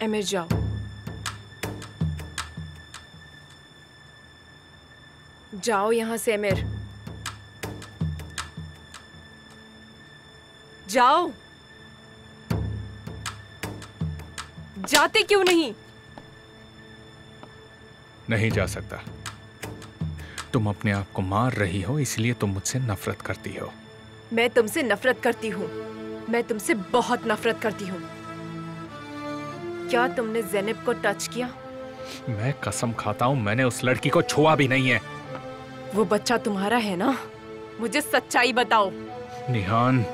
अमीर जाओ। जाओ यहाँ से अमीर, जाओ। जाते क्यों नहीं? नहीं जा सकता। तुम अपने आप को मार रही हो, इसलिए तुम मुझसे नफरत करती हो। मैं तुमसे नफरत करती हूँ। मैं तुमसे बहुत नफरत करती हूँ। क्या तुमने ज़ैनब को टच किया? मैं कसम खाता हूँ मैंने उस लड़की को छुआ भी नहीं है। वो बच्चा तुम्हारा है ना? मुझे सच्चाई बताओ। निहान,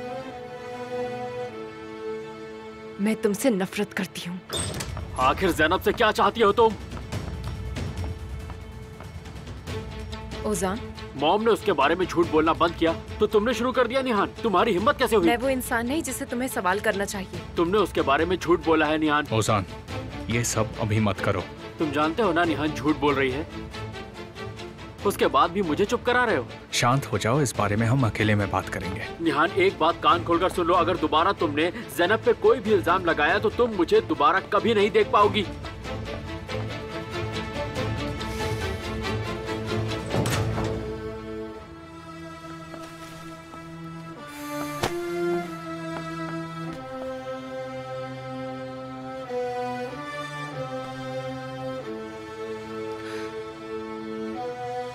मैं तुमसे नफरत करती हूँ। आखिर ज़ैनब से क्या चाहती हो तुम? ओजान, मॉम ने उसके बारे में झूठ बोलना बंद किया तो तुमने शुरू कर दिया। निहान, तुम्हारी हिम्मत कैसे हुई? मैं वो इंसान नहीं जिसे तुम्हें सवाल करना चाहिए। तुमने उसके बारे में झूठ बोला है निहान। ओजान, ये सब अभी मत करो। तुम जानते हो ना निहान झूठ बोल रही है, उसके बाद भी मुझे चुप करा रहे हो। शांत हो जाओ, इस बारे में हम अकेले में बात करेंगे। निहान, एक बात कान खोलकर सुन लो, अगर दोबारा तुमने ज़ैनब पे कोई भी इल्जाम लगाया तो तुम मुझे दोबारा कभी नहीं देख पाओगी।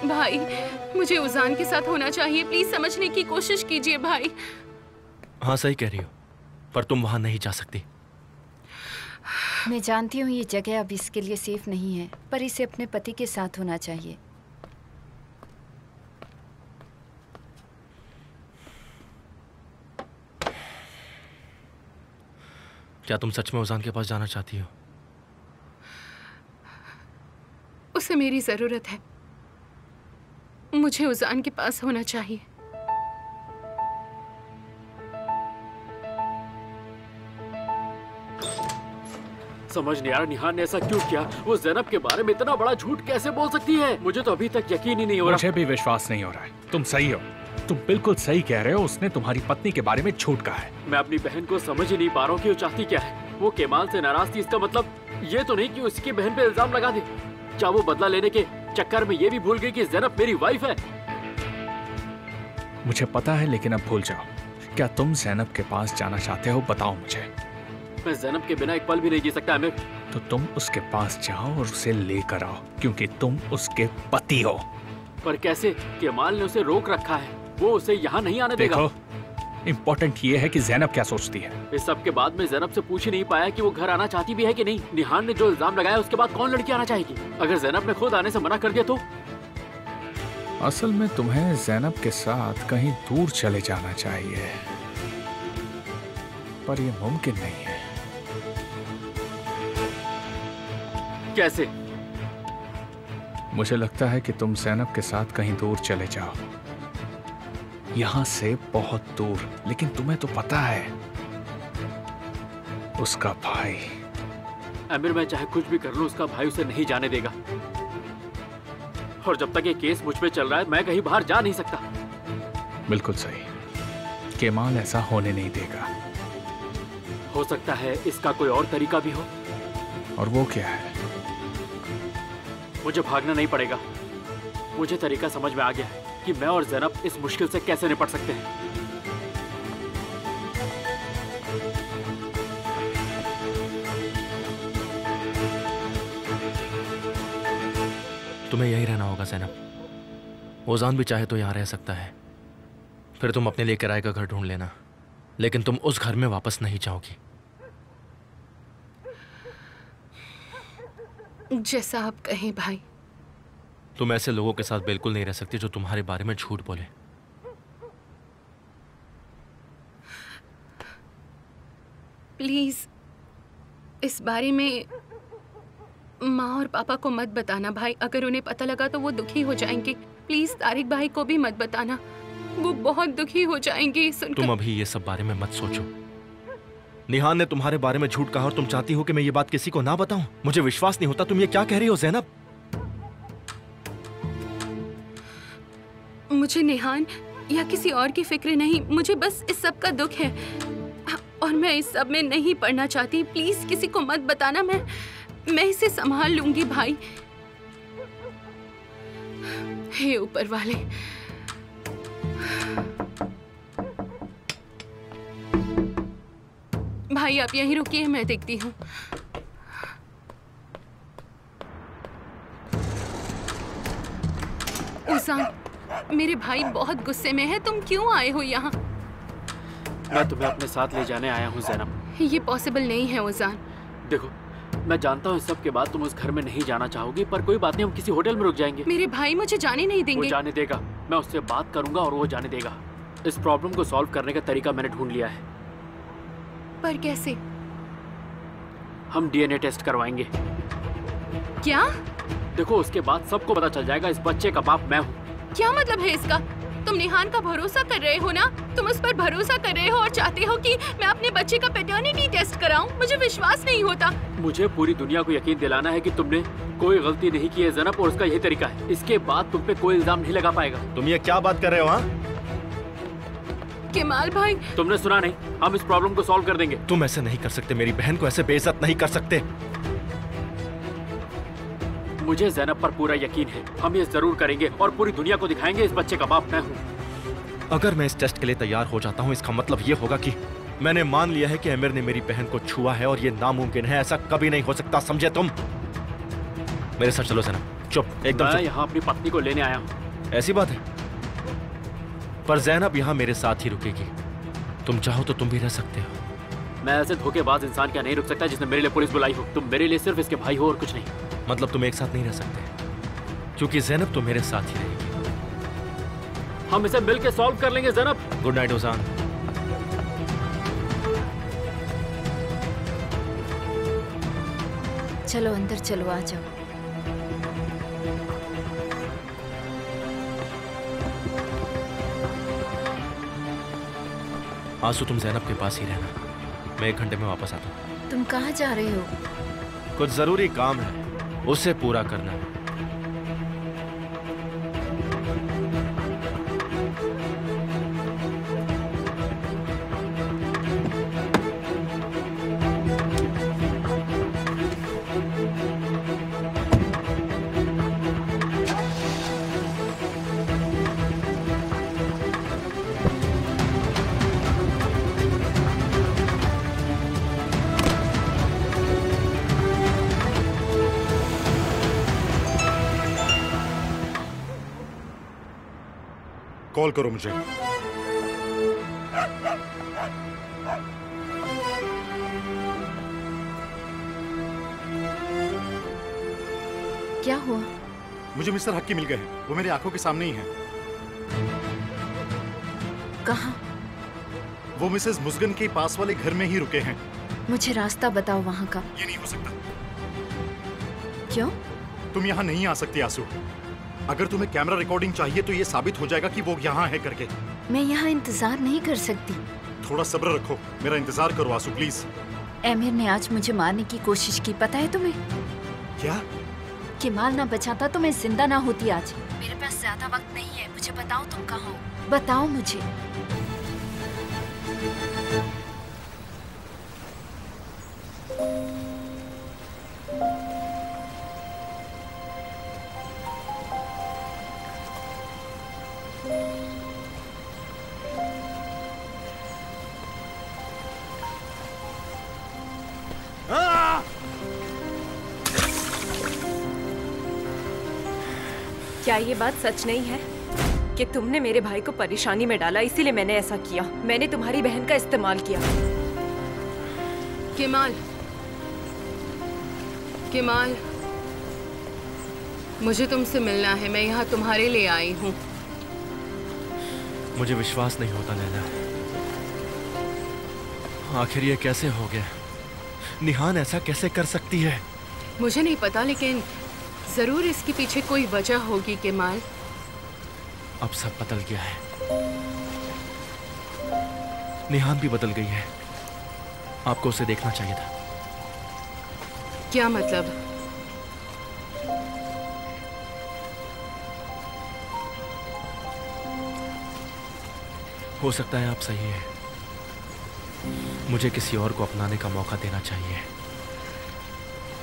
भाई, मुझे उजान के साथ होना चाहिए। प्लीज समझने की कोशिश कीजिए भाई। हाँ सही कह रही हो, पर तुम वहां नहीं जा सकती। मैं जानती हूँ ये जगह अब इसके लिए सेफ नहीं है, पर इसे अपने पति के साथ होना चाहिए। क्या तुम सच में उजान के पास जाना चाहती हो? उसे मेरी जरूरत है। मुझे उजान के पास होना चाहिए। समझ नहीं आ रहा निहान ने ऐसा क्यों किया। वो ज़ैनब के बारे में इतना बड़ा झूठ कैसे बोल सकती है? मुझे तो अभी तक यकीन ही नहीं हो रहा। मुझे भी विश्वास नहीं हो रहा है। तुम सही हो, तुम बिल्कुल सही कह रहे हो। उसने तुम्हारी पत्नी के बारे में झूठ कहा है। मैं अपनी बहन को समझ ही नहीं पा रहा हूँ कि वो चाहती क्या है। वो केमाल से नाराज थी, इसका मतलब ये तो नहीं कि उसकी बहन पे इल्जाम लगा दे। क्या वो बदला लेने के चक्कर में ये भी भूल गई कि ज़ैनब मेरी वाइफ है? मुझे पता है, लेकिन अब भूल जाओ। क्या तुम ज़ैनब के पास जाना चाहते हो? बताओ मुझे। मैं ज़ैनब के बिना एक पल भी नहीं जी सकता अमीर। तो तुम उसके पास जाओ और उसे लेकर आओ, क्योंकि तुम उसके पति हो। पर कैसे? केमाल ने उसे रोक रखा है, वो उसे यहाँ नहीं आने देगा। देखो, इम्पोर्टेंट ये है कि ज़ैनब क्या सोचती है। इस सब के बाद मैं ज़ैनब से पूछ ही नहीं पाया कि वो घर आना चाहती भी है कि नहीं। निहान ने जो इल्जाम लगाया उसके बाद कौन लड़की आना चाहेगी? अगर ज़ैनब ने खुद आने से मना कर दिया तो? असल में तुम्हें ज़ैनब के साथ कहीं दूर चले जाना चाहिए, पर यह मुमकिन नहीं है। कैसे? मुझे लगता है कि तुम ज़ैनब के साथ कहीं दूर चले जाओ, यहां से बहुत दूर। लेकिन तुम्हें तो पता है, उसका भाई। अमीर, मैं चाहे कुछ भी कर लूं, उसका भाई उसे नहीं जाने देगा। और जब तक ये केस मुझ पे चल रहा है, मैं कहीं बाहर जा नहीं सकता। बिल्कुल सही, केमाल ऐसा होने नहीं देगा। हो सकता है इसका कोई और तरीका भी हो। और वो क्या है? मुझे भागना नहीं पड़ेगा। मुझे तरीका समझ में आ गया है कि मैं और ज़ैनब इस मुश्किल से कैसे निपट सकते हैं। तुम्हें यही रहना होगा ज़ैनब। ओजान भी चाहे तो यहाँ रह सकता है, फिर तुम अपने लिए किराए का घर ढूंढ लेना, लेकिन तुम उस घर में वापस नहीं जाओगी। जैसा आप कहें भाई। तुम ऐसे लोगों के साथ बिल्कुल नहीं रह सकती जो तुम्हारे बारे में झूठ बोले। प्लीज इस बारे में माँ और पापा को मत बताना भाई। अगर उन्हें पता लगा तो वो दुखी हो जाएंगे। प्लीज तारिक भाई को भी मत बताना, वो बहुत दुखी हो जाएंगे सुनकर। तुम अभी ये सब बारे में मत सोचो। निहान ने तुम्हारे बारे में झूठ कहा और तुम चाहती हो कि मैं ये बात किसी को ना बताऊं? मुझे विश्वास नहीं होता तुम ये क्या कह रही हो ज़ैनब। मुझे निहान या किसी और की फिक्र नहीं, मुझे बस इस सब का दुख है। और मैं इस सब में नहीं पढ़ना चाहती। प्लीज किसी को मत बताना, मैं इसे संभाल लूंगी भाई। हे ऊपर वाले। भाई आप यहीं रुकिए, मैं देखती हूँ। उसान, मेरे भाई बहुत गुस्से में है। तुम क्यों आए हो यहाँ? मैं तुम्हें अपने साथ ले जाने आया हूँ ज़ैनब। ये पॉसिबल नहीं है उसान। देखो, मैं जानता हूँ इस सब के बाद तुम उस घर में नहीं जाना चाहोगी, पर कोई बात नहीं, हम किसी होटल में रुक जाएंगे। मेरे भाई मुझे जाने नहीं देंगे। वो जाने देगा। मैं उससे बात करूंगा और वो जाने देगा। इस प्रॉब्लम को सॉल्व करने का तरीका मैंने ढूंढ लिया है। पर कैसे? हम डीएनए टेस्ट करवाएंगे। क्या? देखो, उसके बाद सबको पता चल जाएगा इस बच्चे का बाप मैं हूँ। क्या मतलब है इसका? तुम निहान का भरोसा कर रहे हो ना? तुम उस पर भरोसा कर रहे हो और चाहते हो कि मैं अपने बच्चे का पैटर्निटी टेस्ट कराऊं? मुझे विश्वास नहीं होता। मुझे पूरी दुनिया को यकीन दिलाना है कि तुमने कोई गलती नहीं की है ज़ैनब, और उसका यही तरीका है। इसके बाद तुम पे कोई इल्जाम नहीं लगा पाएगा। तुम ये क्या बात कर रहे हो? हाँ, केमाल भाई, तुमने सुना नहीं? हम इस प्रॉब्लम को सॉल्व कर देंगे। तुम ऐसे नहीं कर सकते। मेरी बहन को ऐसे बेइज्जत नहीं कर सकते। मुझे ज़ैनब पर पूरा यकीन है। हम ये जरूर करेंगे और पूरी दुनिया को दिखाएंगे इस बच्चे का बाप मैं हूँ। अगर मैं इस टेस्ट के लिए तैयार हो जाता हूँ, इसका मतलब ये होगा कि मैंने मान लिया है कि आमिर ने मेरी बहन को छुआ है, और ये नामुमकिन है। ऐसा कभी नहीं हो सकता, समझे तुम? मेरे साथ चलो ज़ैनब। चुप, एकदम मैं चुप। यहाँ अपनी पत्नी को लेने आया हूँ। ऐसी बात है, पर ज़ैनब यहाँ मेरे साथ ही रुकेगी। तुम चाहो तो तुम भी रह सकते हो। मैं ऐसे धोखेबाज इंसान क्या नहीं रुक सकता जिसने मेरे लिए पुलिस बुलाई हो। तुम मेरे लिए सिर्फ इसके भाई हो और कुछ नहीं। मतलब तुम एक साथ नहीं रह सकते, क्योंकि ज़ैनब तो मेरे साथ ही रहेगी। हम इसे मिलकर सॉल्व कर लेंगे ज़ैनब। Good night उसान। चलो अंदर चलो, आ जाओ। आंसू, तुम ज़ैनब के पास ही रहना। मैं 1 घंटे में वापस आता हूँ। तुम कहाँ जा रहे हो? कुछ जरूरी काम है, उसे पूरा करना है। कॉल करो मुझे। क्या हुआ? मुझे मिस्टर हक्की मिल गए हैं। वो मेरी आंखों के सामने ही हैं। कहाँ? वो मिसेस मुस्गन के पास वाले घर में ही रुके हैं। मुझे रास्ता बताओ वहाँ का। ये नहीं हो सकता। क्यों? तुम यहाँ नहीं आ सकती आंसू। अगर तुम्हें कैमरा रिकॉर्डिंग चाहिए तो ये साबित हो जाएगा कि वो यहाँ है करके। मैं यहाँ इंतजार नहीं कर सकती। थोड़ा सब्र रखो, मेरा इंतजार करो आंसू प्लीज। आमिर ने आज मुझे मारने की कोशिश की, पता है तुम्हें? क्या? केमाल ना बचाता तो मैं जिंदा ना होती आज। मेरे पास ज्यादा वक्त नहीं है, मुझे बताओ तुम कहाँ हो। बताओ मुझे। क्या ये बात सच नहीं है कि तुमने मेरे भाई को परेशानी में डाला, इसीलिए मैंने ऐसा किया? मैंने तुम्हारी बहन का इस्तेमाल किया। केमाल, केमाल, मुझे तुमसे मिलना है। मैं यहाँ तुम्हारे लिए आई हूँ। मुझे विश्वास नहीं होता लैला, आखिर ये कैसे हो गया? निहान ऐसा कैसे कर सकती है? मुझे नहीं पता, लेकिन जरूर इसके पीछे कोई वजह होगी केमाल। अब सब बदल गया है। निहान भी बदल गई है। आपको उसे देखना चाहिए था। क्या मतलब? हो सकता है आप सही है, मुझे किसी और को अपनाने का मौका देना चाहिए।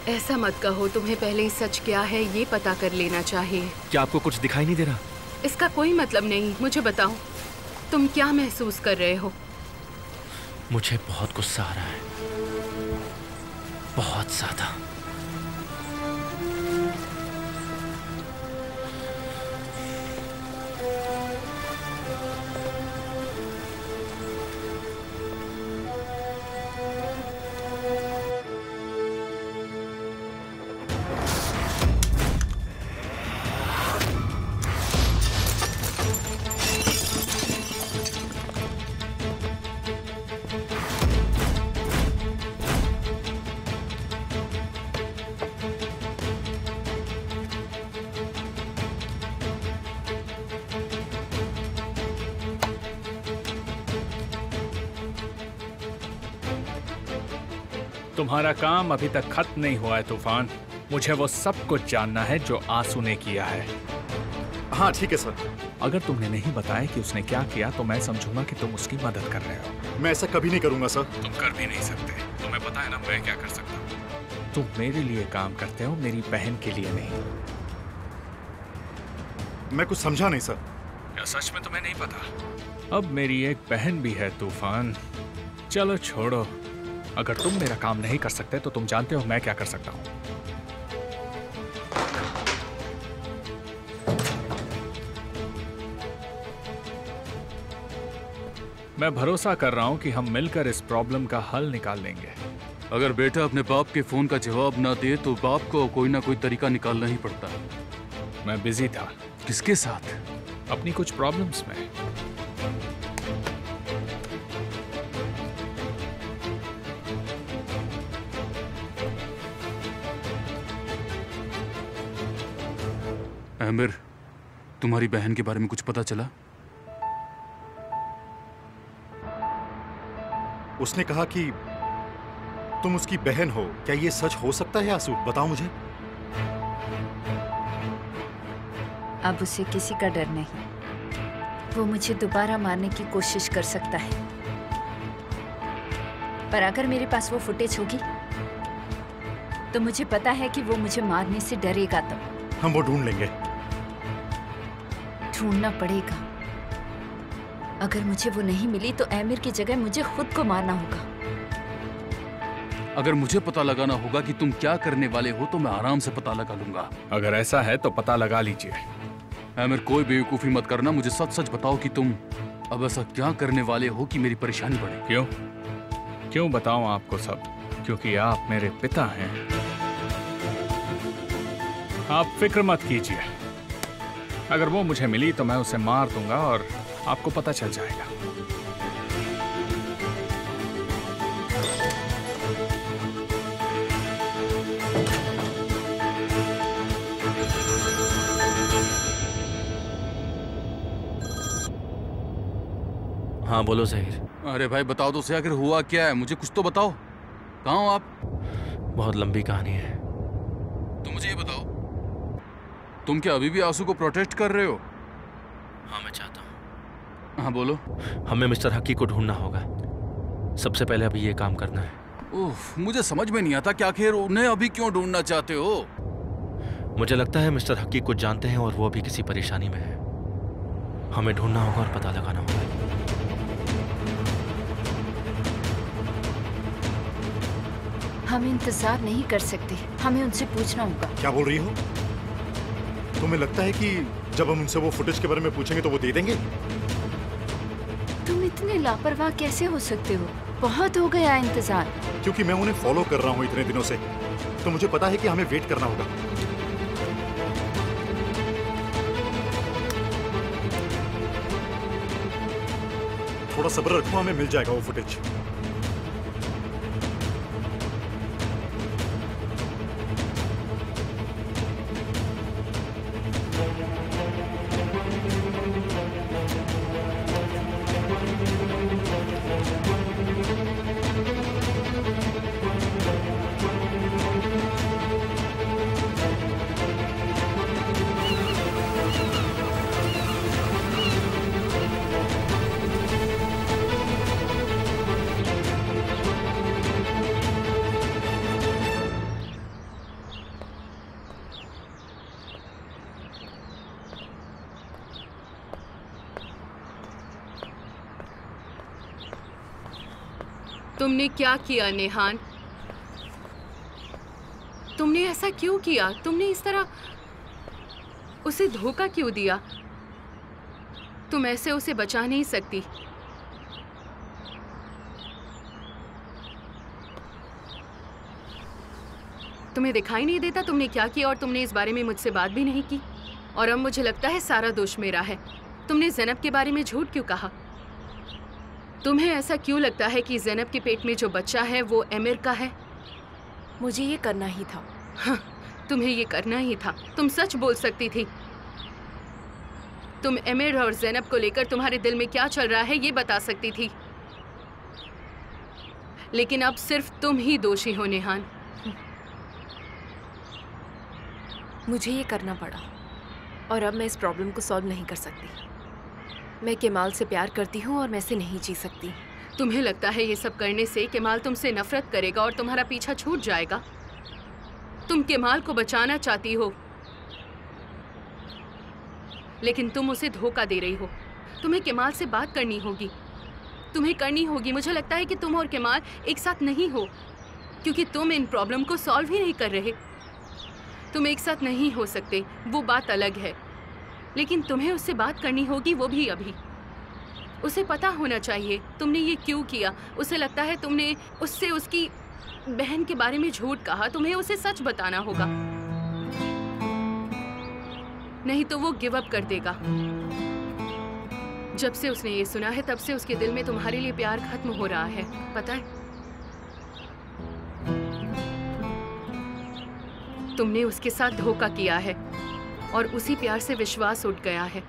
ऐसा मत कहो, तुम्हें पहले सच क्या है ये पता कर लेना चाहिए। क्या आपको कुछ दिखाई नहीं दे रहा? इसका कोई मतलब नहीं, मुझे बताओ तुम क्या महसूस कर रहे हो? मुझे बहुत गुस्सा आ रहा है, बहुत ज्यादा। तुम्हारा काम अभी तक खत्म नहीं हुआ है तूफान। मुझे वो सब कुछ जानना है जो आंसू ने किया है। हाँ ठीक है सर। अगर तुमने नहीं बताया कि उसने क्या किया तो मैं समझूंगा कि तुम उसकी मदद कर रहे हो। मैं ऐसा कभी नहीं करूंगा सर। तुम कर भी नहीं सकते। तुम्हें पता है ना मैं क्या कर सकता हूँ। तुम मेरे लिए काम करते हो, मेरी बहन के लिए नहीं। मैं कुछ समझा नहीं सर। क्या सच में तुम्हें नहीं पता? अब मेरी एक बहन भी है तूफान। चलो छोड़ो, अगर तुम मेरा काम नहीं कर सकते तो तुम जानते हो मैं क्या कर सकता हूँ। मैं भरोसा कर रहा हूँ कि हम मिलकर इस प्रॉब्लम का हल निकाल लेंगे। अगर बेटा अपने बाप के फोन का जवाब ना दे तो बाप को कोई ना कोई तरीका निकालना ही पड़ता है। मैं बिजी था। किसके साथ? अपनी कुछ प्रॉब्लम्स में। आमिर, तुम्हारी बहन के बारे में कुछ पता चला? उसने कहा कि तुम उसकी बहन हो। क्या ये सच हो सकता है आंसू? बताओ मुझे। अब उसे किसी का डर नहीं। वो मुझे दोबारा मारने की कोशिश कर सकता है, पर अगर मेरे पास वो फुटेज होगी तो मुझे पता है कि वो मुझे मारने से डरेगा। तब हम वो ढूंढ लेंगे। ढूंढना पड़ेगा। अगर मुझे वो नहीं मिली तो आमिर की जगह मुझे खुद को मारना होगा। अगर मुझे पता लगाना होगा कि तुम क्या करने वाले हो तो मैं आराम से पता लगा लूंगा। अगर ऐसा है तो पता लगा लीजिए। आमिर, कोई बेवकूफी मत करना। मुझे सच सच बताओ कि तुम अब ऐसा क्या करने वाले हो कि मेरी परेशानी बढ़े। क्यों बताऊं आपको सब? क्योंकि आप मेरे पिता हैं। आप फिक्र मत कीजिए। अगर वो मुझे मिली तो मैं उसे मार दूंगा और आपको पता चल जाएगा। हाँ बोलो ज़हीर। अरे भाई बताओ तो सही, आखिर हुआ क्या है? मुझे कुछ तो बताओ। कहाँ हो आप? बहुत लंबी कहानी है। तो मुझे ये बताओ, तुम क्या अभी भी आंसू को प्रोटेक्ट कर रहे हो? हाँ मैं चाहता हूँ। हाँ बोलो। हमें मिस्टर हकी को ढूंढना होगा। सबसे पहले अभी ये काम करना है। उफ, मुझे समझ में नहीं आता कि आखिर उन्हें अभी क्यों ढूंढना चाहते हो? मुझे लगता है मिस्टर हकी को जानते हैं और वो अभी किसी परेशानी में है। हमें ढूंढना होगा और पता लगाना होगा। हम इंतजार नहीं कर सकते। हमें उनसे पूछना होगा। क्या बोल रही हो? तुम्हें लगता है कि जब हम उनसे वो फुटेज के बारे में पूछेंगे तो वो दे देंगे? तुम इतने लापरवाह कैसे हो सकते हो? बहुत हो गया इंतजार। क्योंकि मैं उन्हें फॉलो कर रहा हूँ इतने दिनों से, तो मुझे पता है कि हमें वेट करना होगा। थोड़ा सब्र रखो, हमें मिल जाएगा वो फुटेज। तुमने क्या किया नेहान? तुमने ऐसा क्यों किया? तुमने इस तरह उसे धोखा क्यों दिया? तुम ऐसे उसे बचा नहीं सकती। तुम्हें दिखाई नहीं देता तुमने क्या किया और तुमने इस बारे में मुझसे बात भी नहीं की। और अब मुझे लगता है सारा दोष मेरा है। तुमने ज़ैनब के बारे में झूठ क्यों कहा? तुम्हें ऐसा क्यों लगता है कि ज़ैनब के पेट में जो बच्चा है वो एमिर का है? मुझे ये करना ही था। हाँ, तुम्हें ये करना ही था। तुम सच बोल सकती थी। तुम एमिर और ज़ैनब को लेकर तुम्हारे दिल में क्या चल रहा है ये बता सकती थी। लेकिन अब सिर्फ तुम ही दोषी हो नेहान। मुझे ये करना पड़ा और अब मैं इस प्रॉब्लम को सॉल्व नहीं कर सकती। मैं केमाल से प्यार करती हूँ और मैं इसे नहीं जी सकती। तुम्हें लगता है ये सब करने से केमाल तुमसे नफरत करेगा और तुम्हारा पीछा छूट जाएगा? तुम केमाल को बचाना चाहती हो, लेकिन तुम उसे धोखा दे रही हो। तुम्हें केमाल से बात करनी होगी, तुम्हें करनी होगी। मुझे लगता है कि तुम और केमाल एक साथ नहीं हो, क्योंकि तुम इन प्रॉब्लम को सॉल्व ही नहीं कर रहे। तुम एक साथ नहीं हो सकते, वो बात अलग है, लेकिन तुम्हें उससे बात करनी होगी, वो भी अभी। उसे पता होना चाहिए तुमने ये क्यों किया। उसे लगता है तुमने उससे उसकी बहन के बारे में झूठ कहा। तुम्हें उसे सच बताना होगा, नहीं तो वो गिव अप कर देगा। जब से उसने ये सुना है तब से उसके दिल में तुम्हारे लिए प्यार खत्म हो रहा है, पता है? तुमने उसके साथ धोखा किया है और उसी प्यार से विश्वास उठ गया है।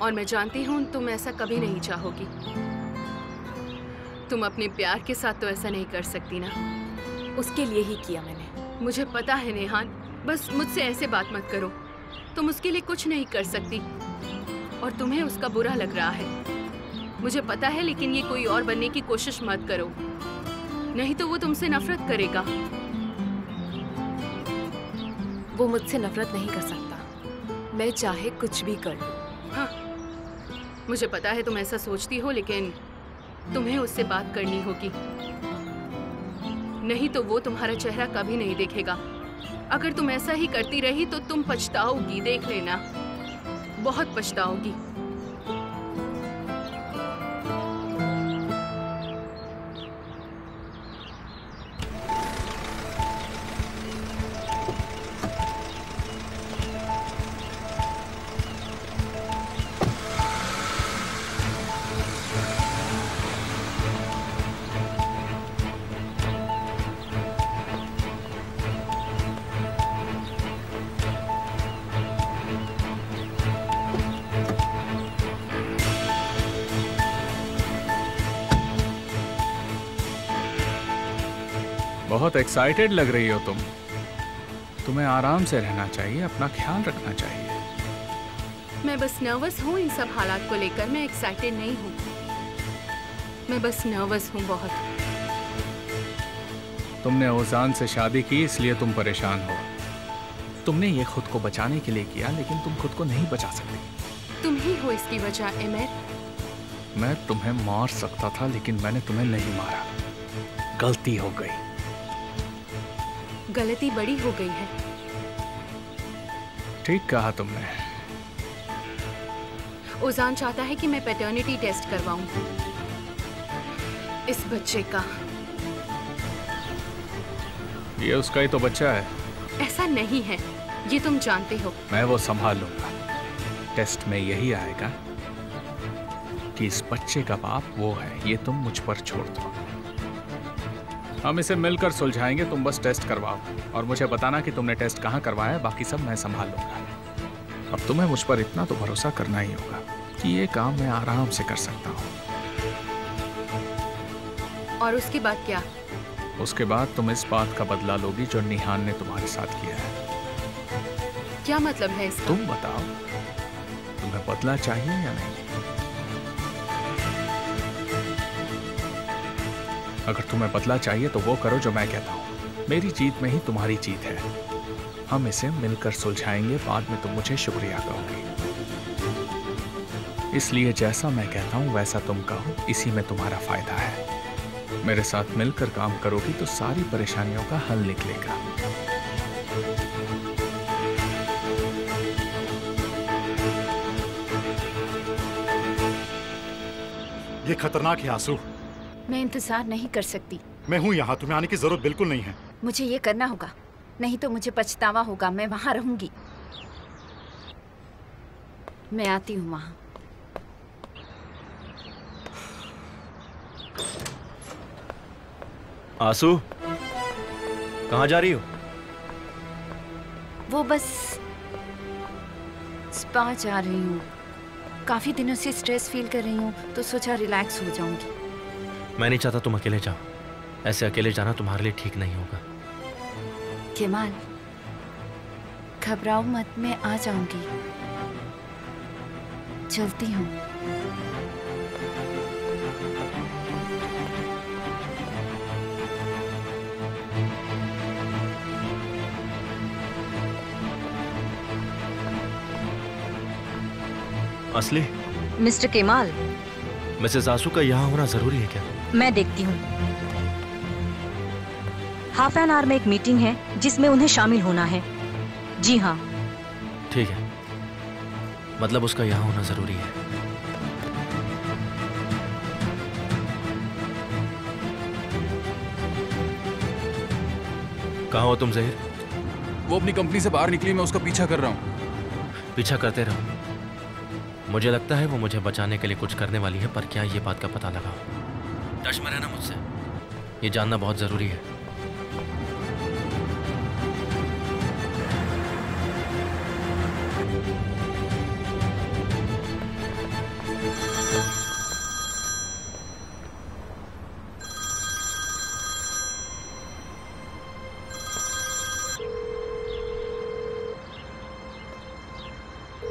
और मैं जानती हूँ तुम ऐसा कभी नहीं चाहोगी। तुम अपने प्यार के साथ तो ऐसा नहीं कर सकती ना। उसके लिए ही किया मैंने। मुझे पता है नेहान, बस मुझसे ऐसे बात मत करो। तुम उसके लिए कुछ नहीं कर सकती और तुम्हें उसका बुरा लग रहा है, मुझे पता है, लेकिन ये कोई और बनने की कोशिश मत करो, नहीं तो वो तुमसे नफरत करेगा। वो मुझसे नफरत नहीं कर सकता, मैं चाहे कुछ भी कर लूं। हाँ, मुझे पता है तुम ऐसा सोचती हो, लेकिन तुम्हें उससे बात करनी होगी, नहीं तो वो तुम्हारा चेहरा कभी नहीं देखेगा। अगर तुम ऐसा ही करती रही तो तुम पछताओगी, देख लेना, बहुत पछताओगी। बहुत एक्साइटेड लग रही हो तुम। तुम्हें आराम से रहना चाहिए, अपना ख्याल रखना चाहिए। मैं बस नर्वस हूँ इन सब हालात को लेकर, मैं एक्साइटेड नहीं हूँ, मैं बस नर्वस हूँ बहुत। तुमने ओजान से शादी की इसलिए तुम परेशान हो। तुमने ये खुद को बचाने के लिए किया, लेकिन तुम खुद को नहीं बचा सकती। तुम ही हो इसकी वजह एमिर। मैं तुम्हें मार सकता था, लेकिन मैंने तुम्हें नहीं मारा। गलती हो गई। गलती बड़ी हो गई है। ठीक कहा तुमने। ओजान चाहता है कि मैं पैटर्निटी टेस्ट करवाऊं इस बच्चे का। ये उसका ही तो बच्चा है। ऐसा नहीं है, ये तुम जानते हो। मैं वो संभाल लूंगा। टेस्ट में यही आएगा कि इस बच्चे का बाप वो है। ये तुम मुझ पर छोड़ दो, हम इसे मिलकर सुलझाएंगे। तुम बस टेस्ट करवाओ और मुझे बताना कि तुमने टेस्ट कहाँ करवाया है। बाकी सब मैं संभाल लूंगा। अब तुम्हें मुझ पर इतना तो भरोसा करना ही होगा कि ये काम मैं आराम से कर सकता हूँ। और उसके बाद क्या? उसके बाद तुम इस बात का बदला लोगी जो निहान ने तुम्हारे साथ किया है। क्या मतलब है इसका? तुम बताओ, तुम्हें बदला चाहिए या नहीं? अगर तुम्हें बदला चाहिए तो वो करो जो मैं कहता हूँ। मेरी जीत में ही तुम्हारी जीत है। हम इसे मिलकर सुलझाएंगे, बाद में तुम मुझे शुक्रिया कहोगे। इसलिए जैसा मैं कहता हूँ वैसा तुम कहो, इसी में तुम्हारा फायदा है। मेरे साथ मिलकर काम करोगी तो सारी परेशानियों का हल निकलेगा। ये खतरनाक है आंसू। मैं इंतजार नहीं कर सकती। मैं हूँ यहाँ, तुम्हें आने की जरूरत बिल्कुल नहीं है। मुझे ये करना होगा, नहीं तो मुझे पछतावा होगा। मैं वहां रहूंगी। मैं आती हूँ वहां। आंसू, कहाँ जा रही हो? वो बस स्पा जा रही हूँ। काफी दिनों से स्ट्रेस फील कर रही हूँ, तो सोचा रिलैक्स हो जाऊंगी। मैं नहीं चाहता तुम अकेले जाओ। ऐसे अकेले जाना तुम्हारे लिए ठीक नहीं होगा। केमाल, घबराओ मत, मैं आ जाऊंगी। चलती हूँ। असली मिस्टर केमाल, मिसेस आंसू का यहाँ होना जरूरी है क्या? मैं देखती हूँ। हाफ एन आवर में एक मीटिंग है जिसमें उन्हें शामिल होना है। जी हाँ। ठीक है, मतलब उसका यहाँ होना जरूरी है। कहाँ हो तुम ज़हीर? वो अपनी कंपनी से बाहर निकली, मैं उसका पीछा कर रहा हूँ। पीछा करते रहो। मुझे लगता है वो मुझे बचाने के लिए कुछ करने वाली है, पर क्या ये बात का पता लगाओ। टच में रहना मुझसे, ये जानना बहुत जरूरी है।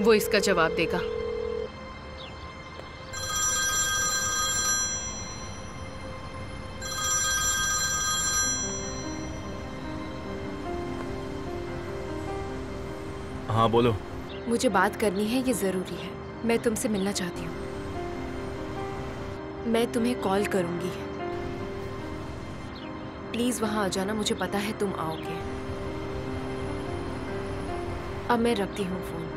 वो इसका जवाब देगा। हाँ बोलो। मुझे बात करनी है, ये जरूरी है। मैं तुमसे मिलना चाहती हूँ। मैं तुम्हें कॉल करूंगी। प्लीज वहां आ जाना, मुझे पता है तुम आओगे। अब मैं रखती हूँ फोन।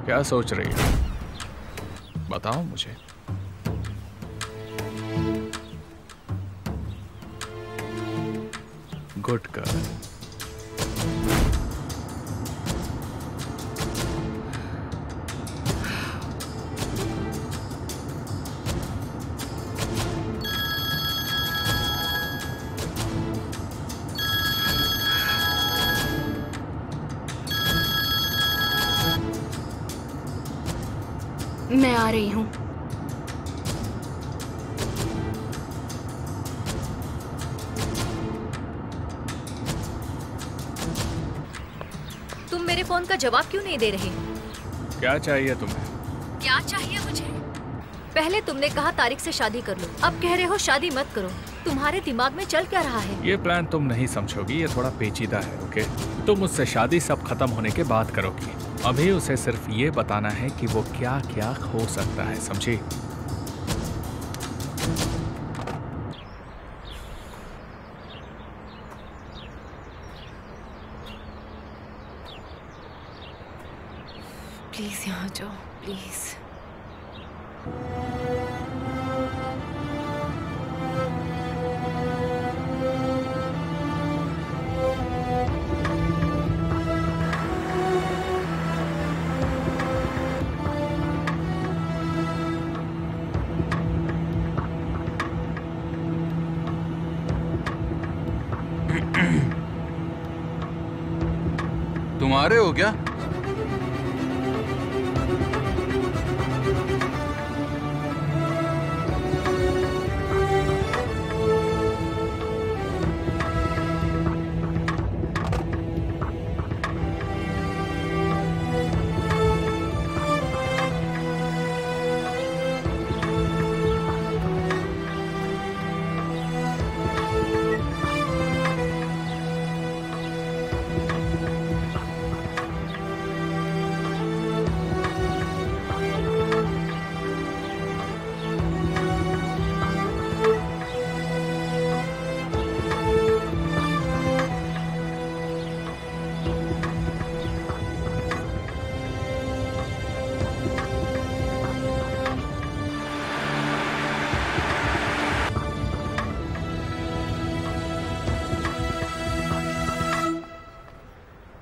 क्या सोच रही हो? बताओ मुझे। Good girl. मैं आ रही हूँ। तुम मेरे फोन का जवाब क्यों नहीं दे रहे? क्या चाहिए तुम्हें? क्या चाहिए मुझे? पहले तुमने कहा तारिक से शादी कर लो, अब कह रहे हो शादी मत करो। तुम्हारे दिमाग में चल क्या रहा है? ये प्लान तुम नहीं समझोगी, ये थोड़ा पेचीदा है। ओके, तुम मुझसे शादी सब खत्म होने के बाद करोगी। अभी उसे सिर्फ ये बताना है कि वो क्या क्या हो सकता है, समझी? प्लीज यहाँ जाओ, प्लीज। तुम आ रहे हो क्या?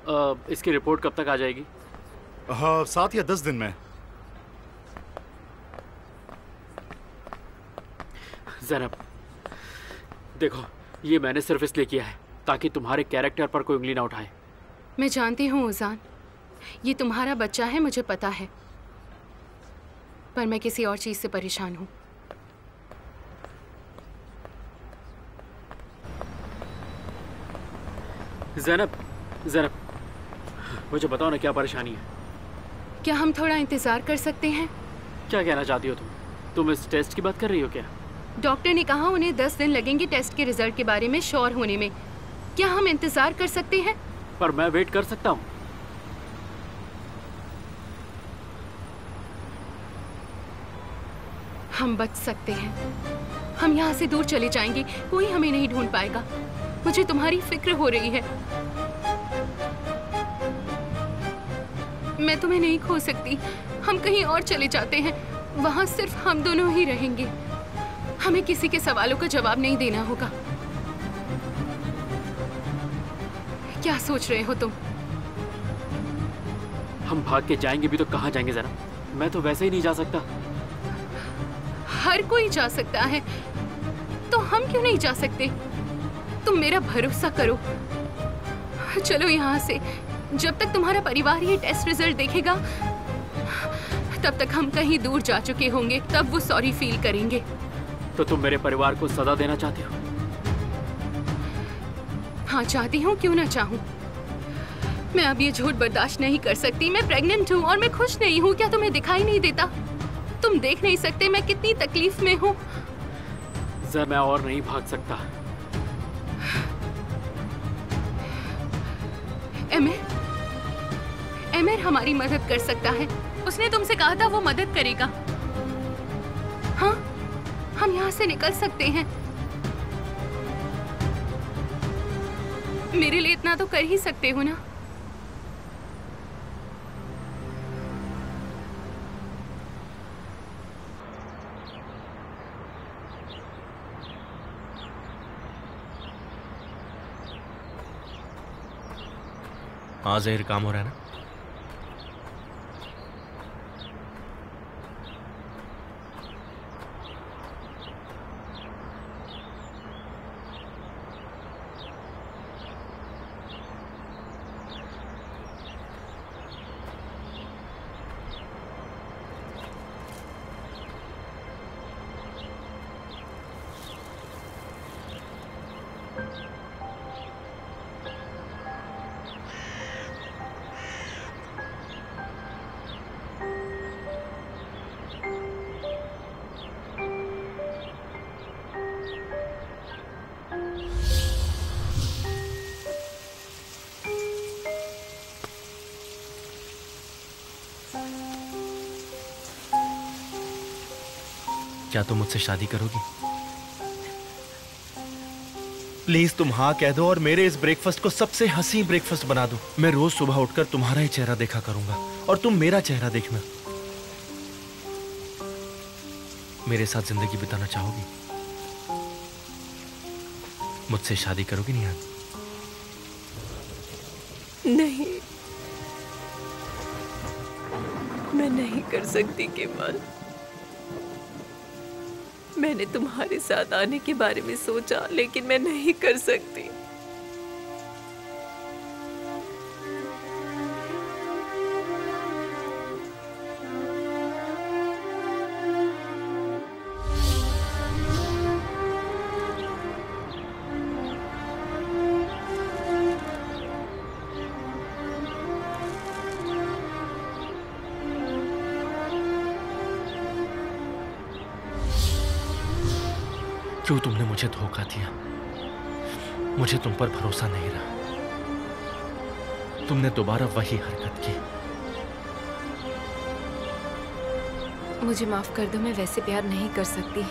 इसकी रिपोर्ट कब तक आ जाएगी? हाँ, 7 या 10 दिन में। ज़ैनब, देखो, ये मैंने सिर्फ इसलिए किया है ताकि तुम्हारे कैरेक्टर पर कोई उंगली ना उठाए। मैं जानती हूँ उजान, ये तुम्हारा बच्चा है, मुझे पता है, पर मैं किसी और चीज से परेशान हूँ। ज़ैनब, मुझे बताओ ना, क्या परेशानी है? क्या हम थोड़ा इंतजार कर सकते हैं? क्या कहना चाहती हो तुम इस टेस्ट की बात कर रही हो क्या? डॉक्टर ने कहा उन्हें 10 दिन लगेंगे टेस्ट के रिजल्ट के बारे में श्योर होने में। क्या हम इंतजार कर सकते हैं? पर मैं वेट कर सकता हूँ। हम बच सकते हैं, हम यहाँ से दूर चले जाएंगे, कोई हमें नहीं ढूंढ पाएगा। मुझे तुम्हारी फिक्र हो रही है। मैं तुम्हें नहीं खो सकती। हम कहीं और चले जाते हैं, वहां सिर्फ हम दोनों ही रहेंगे। हमें किसी के सवालों का जवाब नहीं देना होगा। क्या सोच रहे हो तुम? हम भाग के जाएंगे भी तो कहाँ जाएंगे जरा? मैं तो वैसे ही नहीं जा सकता। हर कोई जा सकता है, तो हम क्यों नहीं जा सकते? तुम मेरा भरोसा करो। चलो यहाँ से। जब तक तुम्हारा परिवार ये टेस्ट रिजल्ट देखेगा, तब तक हम कहीं दूर जा चुके होंगे, तब वो सॉरी फील करेंगे। तो तुम मेरे परिवार को सजा देना चाहती हो? हाँ, चाहती हूँ, क्यों ना चाहूँ। मैं अब ये झूठ बर्दाश्त नहीं कर सकती। मैं प्रेग्नेंट हूँ और मैं खुश नहीं हूँ। क्या तुम्हें दिखाई नहीं देता? तुम देख नहीं सकते मैं कितनी तकलीफ में हूँ। जरा मैं और नहीं भाग सकता। एमिर हमारी मदद कर सकता है। उसने तुमसे कहा था वो मदद करेगा। हाँ, हम यहाँ से निकल सकते हैं। मेरे लिए इतना तो कर ही सकते हो ना? हाँ ज़हीर, काम हो रहा है ना? क्या तुम मुझसे शादी करोगी? प्लीज तुम हाँ कह दो और मेरे इस ब्रेकफास्ट को सबसे हंसी ब्रेकफास्ट बना दो। मैं रोज सुबह उठकर तुम्हारा ही चेहरा देखा करूंगा और तुम मेरा चेहरा देखना। मेरे साथ जिंदगी बिताना चाहोगी? मुझसे शादी करोगी निहाल? नहीं, मैं नहीं कर सकती केमाल। मैंने तुम्हारे साथ आने के बारे में सोचा, लेकिन मैं नहीं कर सकती। क्यों तुमने मुझे धोखा दिया? मुझे तुम पर भरोसा नहीं रहा। तुमने दोबारा वही हरकत की। मुझे माफ कर दो, मैं वैसे प्यार नहीं कर सकती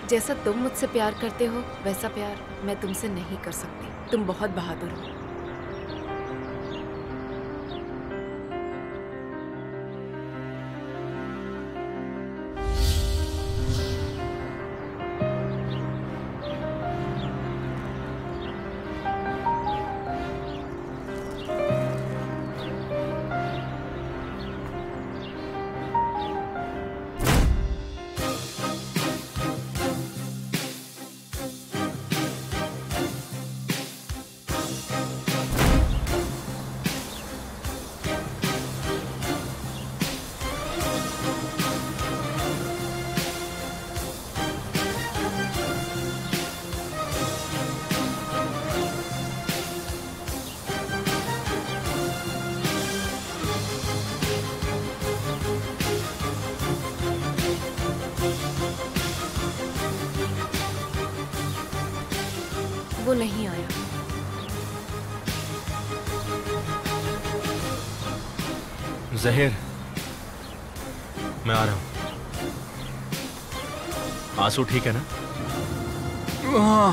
जैसा तुम मुझसे प्यार करते हो। वैसा प्यार मैं तुमसे नहीं कर सकती। तुम बहुत बहादुर हो। वो नहीं आया। जहीर, मैं आ रहा हूं। आंसू ठीक है ना? हाँ,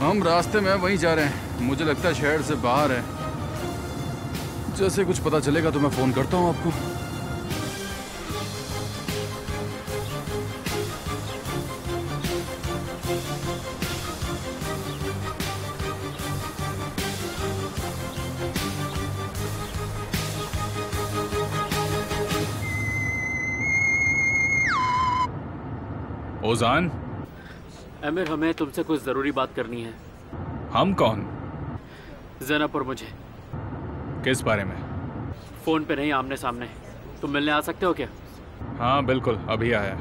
हम रास्ते में वहीं जा रहे हैं। मुझे लगता है शहर से बाहर है। जैसे कुछ पता चलेगा तो मैं फोन करता हूँ आपको। ओजान, अमीर, हमें तुमसे कुछ जरूरी बात करनी है। हम कौन? ज़ैनब और मुझे। किस बारे में? फोन पे नहीं, आमने सामने। तुम मिलने आ सकते हो क्या? हाँ बिल्कुल, अभी आया।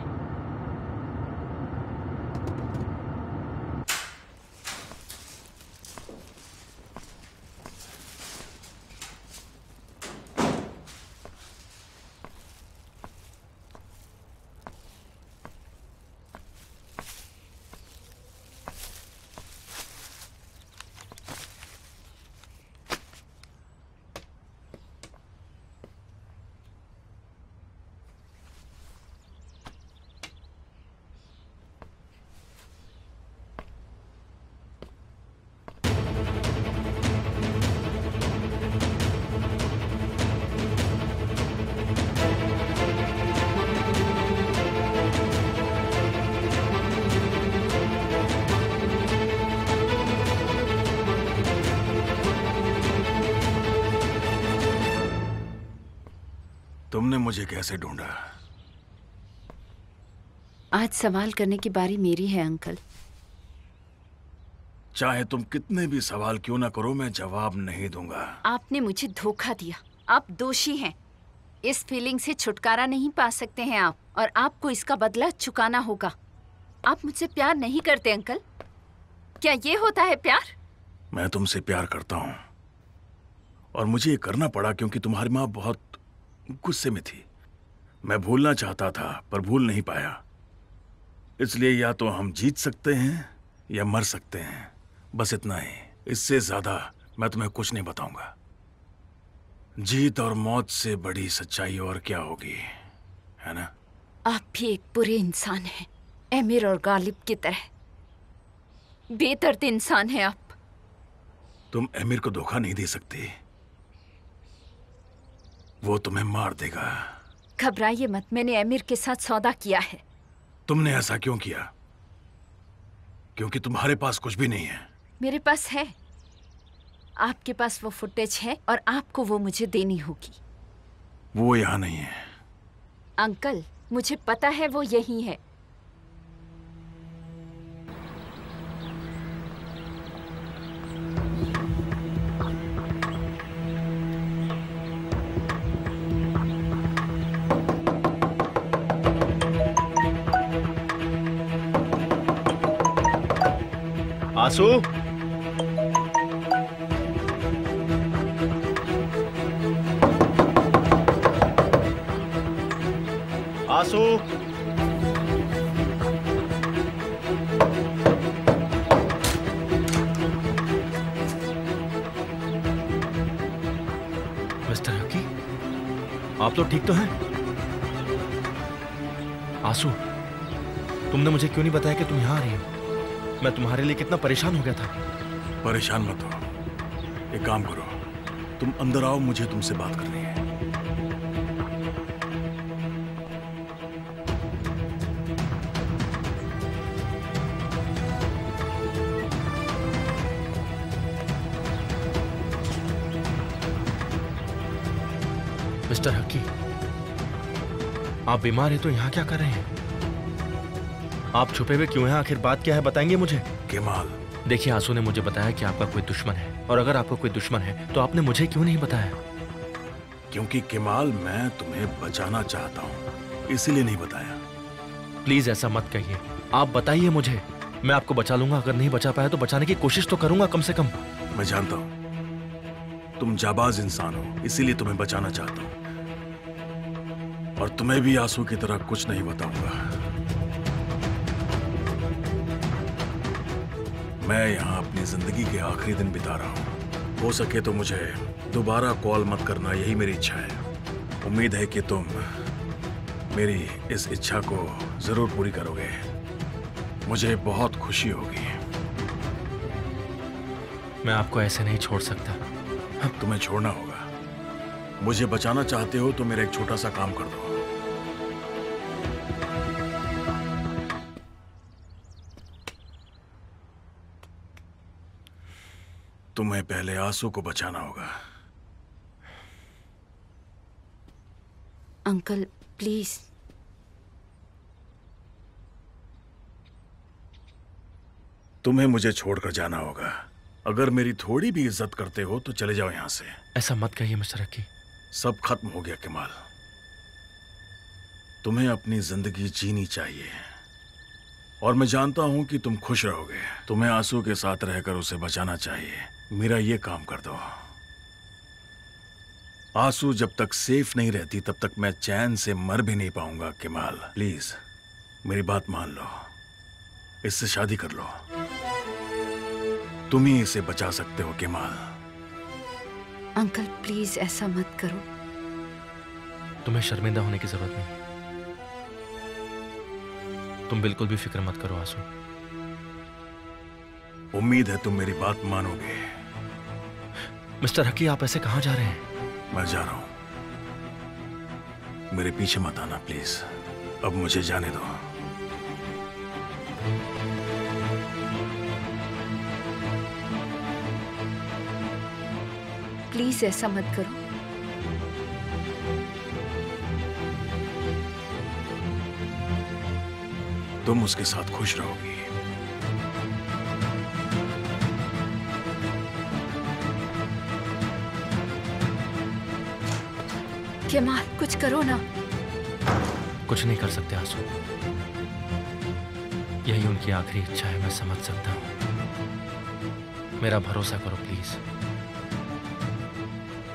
तुमने मुझे कैसे ढूंढा? आज सवाल करने की बारी मेरी है अंकल। चाहे तुम कितने भी सवाल क्यों ना करो, मैं जवाब नहीं दूंगा। आपने मुझे धोखा दिया। आप दोषी हैं। इस फीलिंग से छुटकारा नहीं पा सकते हैं आप, और आपको इसका बदला चुकाना होगा। आप मुझसे प्यार नहीं करते अंकल। क्या ये होता है प्यार? मैं तुमसे प्यार करता हूं, और मुझे ये करना पड़ा क्योंकि तुम्हारी माँ बहुत गुस्से में थी। मैं भूलना चाहता था पर भूल नहीं पाया। इसलिए या तो हम जीत सकते हैं या मर सकते हैं, बस इतना ही। इससे ज्यादा मैं तुम्हें कुछ नहीं बताऊंगा। जीत और मौत से बड़ी सच्चाई और क्या होगी, है ना? आप भी एक बुरे इंसान हैं, एमिर और गालिब की तरह। बेदर्द इंसान हैं आप। तुम एमिर को धोखा नहीं दे सकती, वो तुम्हें मार देगा। घबराइए मत, मैंने एमिर के साथ सौदा किया है। तुमने ऐसा क्यों किया? क्योंकि तुम्हारे पास कुछ भी नहीं है। मेरे पास है। आपके पास वो फुटेज है और आपको वो मुझे देनी होगी। वो यहाँ नहीं है। अंकल, मुझे पता है वो यही है। आंसू, आंसू, मिस्टर हकी, आप लोग ठीक तो हैं? आंसू, तुमने मुझे क्यों नहीं बताया कि तुम यहां आ रही हो? मैं तुम्हारे लिए कितना परेशान हो गया था। परेशान मत हो। एक काम करो, तुम अंदर आओ, मुझे तुमसे बात करनी है। मिस्टर हकी, आप बीमार हैं तो यहाँ क्या कर रहे हैं? आप छुपे हुए क्यों हैं? आखिर बात क्या है, बताएंगे मुझे? केमाल, देखिए, आंसू ने मुझे बताया कि आपका कोई दुश्मन है, और अगर आपका कोई दुश्मन है तो आपने मुझे क्यों नहीं बताया? क्योंकि केमाल, मैं तुम्हें बचाना चाहता हूँ, इसीलिए नहीं बताया। प्लीज ऐसा मत कहिए, आप बताइए मुझे, मैं आपको बचा लूंगा। अगर नहीं बचा पाया तो बचाने की कोशिश तो करूंगा कम से कम। मैं जानता हूँ तुम जाबाज इंसान हो, इसीलिए तुम्हें बचाना चाहता हूँ, और तुम्हें भी आंसू की तरह कुछ नहीं बताऊंगा। मैं यहाँ अपनी जिंदगी के आखिरी दिन बिता रहा हूँ। हो सके तो मुझे दोबारा कॉल मत करना, यही मेरी इच्छा है। उम्मीद है कि तुम मेरी इस इच्छा को जरूर पूरी करोगे। मुझे बहुत खुशी होगी। मैं आपको ऐसे नहीं छोड़ सकता। अब तुम्हें छोड़ना होगा। मुझे बचाना चाहते हो तो मेरा एक छोटा सा काम कर दो। तुम्हें पहले आंसू को बचाना होगा। Uncle please. तुम्हें मुझे छोड़कर जाना होगा। अगर मेरी थोड़ी भी इज्जत करते हो तो चले जाओ यहां से। ऐसा मत कहिए मिस्टर रकी। सब खत्म हो गया केमाल। तुम्हें अपनी जिंदगी जीनी चाहिए और मैं जानता हूं कि तुम खुश रहोगे। तुम्हें आंसू के साथ रहकर उसे बचाना चाहिए। मेरा ये काम कर दो। आंसू जब तक सेफ नहीं रहती तब तक मैं चैन से मर भी नहीं पाऊंगा। केमाल प्लीज मेरी बात मान लो। इससे शादी कर लो। तुम ही इसे बचा सकते हो केमाल। अंकल प्लीज ऐसा मत करो। तुम्हें शर्मिंदा होने की जरूरत नहीं। तुम बिल्कुल भी फिक्र मत करो आंसू। उम्मीद है तुम मेरी बात मानोगे। मिस्टर हकी आप ऐसे कहां जा रहे हैं? मैं जा रहा हूं। मेरे पीछे मत आना प्लीज। अब मुझे जाने दो। प्लीज ऐसा मत करो। तुम उसके साथ खुश रहोगी। केमाल कुछ करो ना। कुछ नहीं कर सकते आंसू। यही उनकी आखिरी इच्छा है, मैं समझ सकता हूं। मेरा भरोसा करो प्लीज।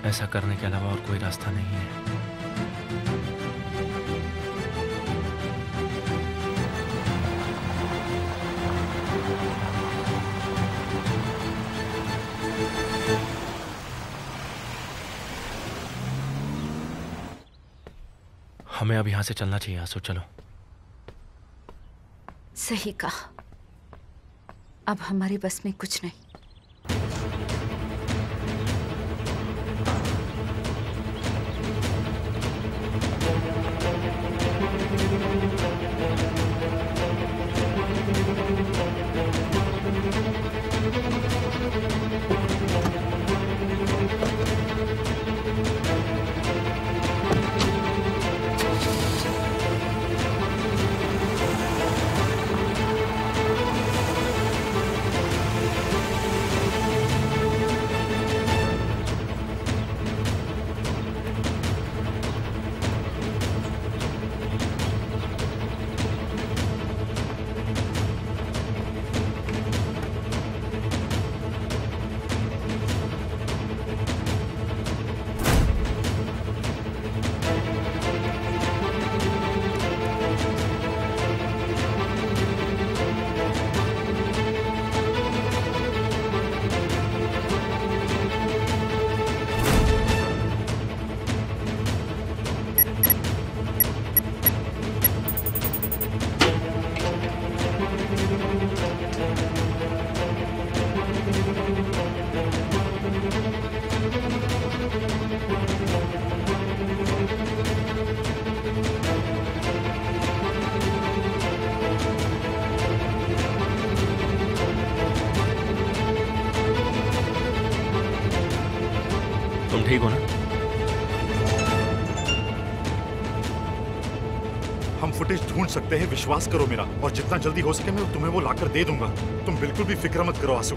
ऐसा करने के अलावा और कोई रास्ता नहीं है। हमें अब यहां से चलना चाहिए आंसू। चलो। सही कहा। अब हमारे बस में कुछ नहीं। तुम ठीक हो ना? हम फुटेज ढूंढ सकते हैं, विश्वास करो मेरा। और जितना जल्दी हो सके मैं तुम्हें वो लाकर दे दूंगा। तुम बिल्कुल भी फिक्र मत करो आंसू।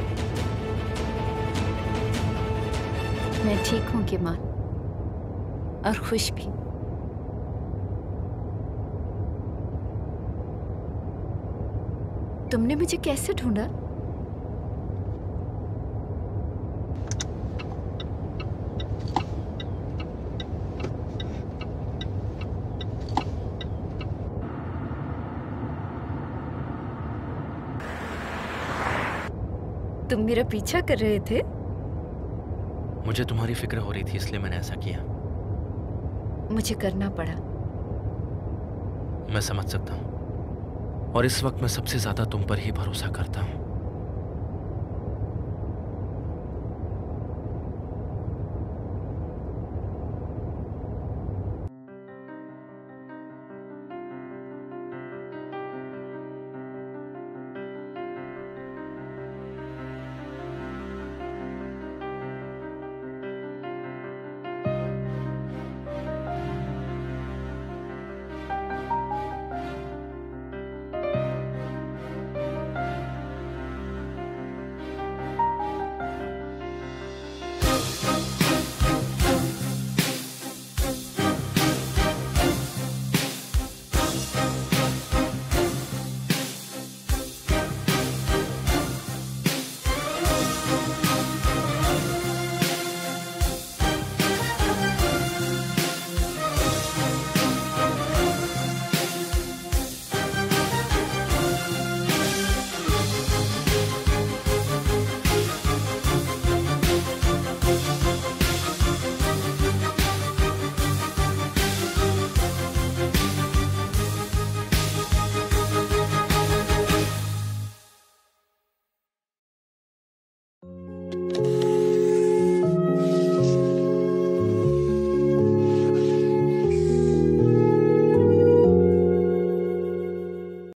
मैं ठीक हूँ केमाल, और खुश भी। तुमने मुझे कैसे ढूंढा? तुम मेरा पीछा कर रहे थे? मुझे तुम्हारी फिक्र हो रही थी इसलिए मैंने ऐसा किया। मुझे करना पड़ा। मैं समझ सकता हूँ और इस वक्त मैं सबसे ज्यादा तुम पर ही भरोसा करता हूँ।